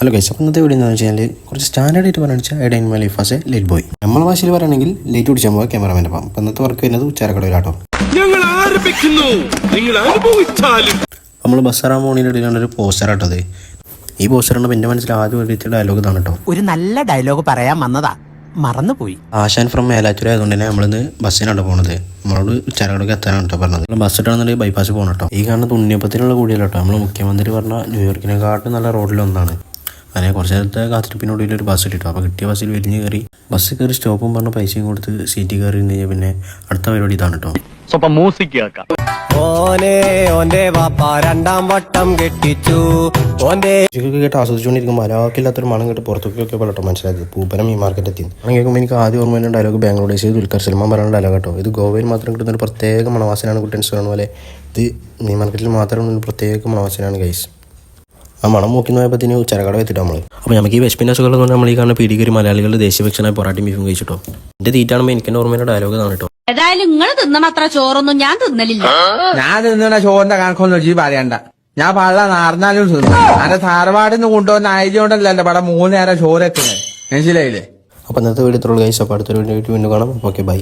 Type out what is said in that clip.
Hello guys, അപ്പോൾ ഇന്നത്തെ video എന്താണെന്ന് വെച്ചാൽ കുറച്ച് സ്റ്റാൻഡേർഡ് ആയിട്ട് പറഞ്ഞാൽ I dine my life as a late boy. നമ്മളെ ഭാഷയിൽ പറയുകയാണെങ്കിൽ ലേറ്റ് പിടിച്ചാൽ പോകാം ക്യാമറമാൻ്റെ അപ്പം. അപ്പോൾ ഇന്നത്തെ വർക്ക് വരുന്നത് ഉച്ചാരക്കടയിലാട്ടോ. നമ്മൾ ബസ്സാറാൻ പോണതിൻ്റെ ഇടയിലാണ് ഒരു പോസ്റ്റർ ആട്ടത്. ഈ പോസ്റ്ററാണ് എൻ്റെ മനസ്സിൽ ആദ്യം എഴുതിയ ഡയലോഗ് ഇതാണ് കേട്ടോ. ഒരു നല്ല ഡയലോഗ് പറയാൻ വന്നതാ, മറന്നുപോയി. ആശാൻ ഫ്രം മേലാറ്റൂർ ആയതുകൊണ്ട് തന്നെ നമ്മളിന്ന് ബസ്സിനാണ് പോണത്. നമ്മളോട് ഉച്ചാരക്കടക്ക് എത്താനാണ് കേട്ടോ പറഞ്ഞത്. ബസ് ഇട്ടാണെന്നുണ്ടെങ്കിൽ ബൈപ്പാസ് പോകണം കേട്ടോ. ഈ കാണുന്ന ഉണ്ണിയപ്പത്തിനുള്ള കൂടിയല്ലോ കേട്ടോ. നമ്മൾ മുഖ്യമന്ത്രി പറഞ്ഞ ന്യൂയോർക്കിനെക്കാട്ടും നല്ല റോഡിലൊന്നാണ്. അങ്ങനെ കുറച്ച് നേരത്തെ കാത്തിരിപ്പിനോടിയിൽ ഒരു ബസ് കിട്ടും. അപ്പോൾ കിട്ടിയ ബസ്സിൽ വലിഞ്ഞ് കയറി ബസ് കയറി സ്റ്റോപ്പും പറഞ്ഞ പൈസയും കൊടുത്ത് സീറ്റ് കയറി കഴിഞ്ഞാൽ പിന്നെ അടുത്ത പരിപാടി ഇതാണ് കേട്ടോ. കേട്ട് ആസ്വദിച്ചുകൊണ്ടിരിക്കുമ്പോൾ അലാക്കില്ലാത്തൊരു മണം കേട്ട് പുറത്തേക്കൊക്കെ പറയട്ടോ മനസ്സിലാക്കി പൂപ്പനം ഈ മാർക്കറ്റ് എത്തി. അങ്ങനെ കേൾക്കുമ്പോൾ എനിക്ക് ആദ്യം ഓർമ്മ വരുന്ന ഡയലോഗ് ബാംഗ്ലൂർ ഡേയ്സ് ദുൽഖർ സൽമാൻ പറയുന്ന ഡയലോഗ് കേട്ടോ. ഇത് ഗോവയിൽ മാത്രം കിട്ടുന്ന ഒരു പ്രത്യേക മണവാസനാണ് കുട്ടൻസ് പറഞ്ഞ പോലെ ഇത് ഈ മാർക്കറ്റിൽ മാത്രം ഒരു പ്രത്യേക മണവാസനാണ് ഗൈസ്. ആ മണം നോക്കി നോയപ്പത്തിന് ഉച്ചരക്കട എത്തിയിട്ട് നമ്മൾ. അപ്പോൾ നമുക്ക് ഈ വിശപ്പിൻ്റെ അസുഖങ്ങൾ കൊണ്ട് നമ്മൾ ഈ കാണുന്ന പീഡികരി മലയാളികളുടെ ദേശീയ ഭക്ഷണമായ പൊറാട്ടയും ബീഫും കഴിച്ചിട്ടോ. എൻ്റെ തീറ്റാണെമ്പോൾ എനിക്ക് ഓർമ്മയുടെ ഡയലോഗ് ആണ് കേട്ടോ. ഏതായാലും നിങ്ങൾ തിന്നണ അത്ര ചോറൊന്നും ഞാൻ തിന്നലില്ല. ഞാൻ തിന്നണ ചോറിന്റെ കണക്കൊന്നും വെച്ച് പറയണ്ട. ഞാൻ പള്ള നാർന്നാലും തിന്നു. അന്റെ തറവാടിൽ നിന്ന് കൊണ്ടുവന്ന ആയതുകൊണ്ടല്ല എന്റെ പടം 3 നേരം ചോറ് എത്തുന്നത്, മനസ്സിലായില്ലേ? അപ്പോൾ ഇന്നത്തെ വീഡിയോ ഇത്രയുള്ളൂ ഗൈസ്. അപ്പോൾ അടുത്തൊരു വീഡിയോ വീണ്ടും കാണാം. Okay, by.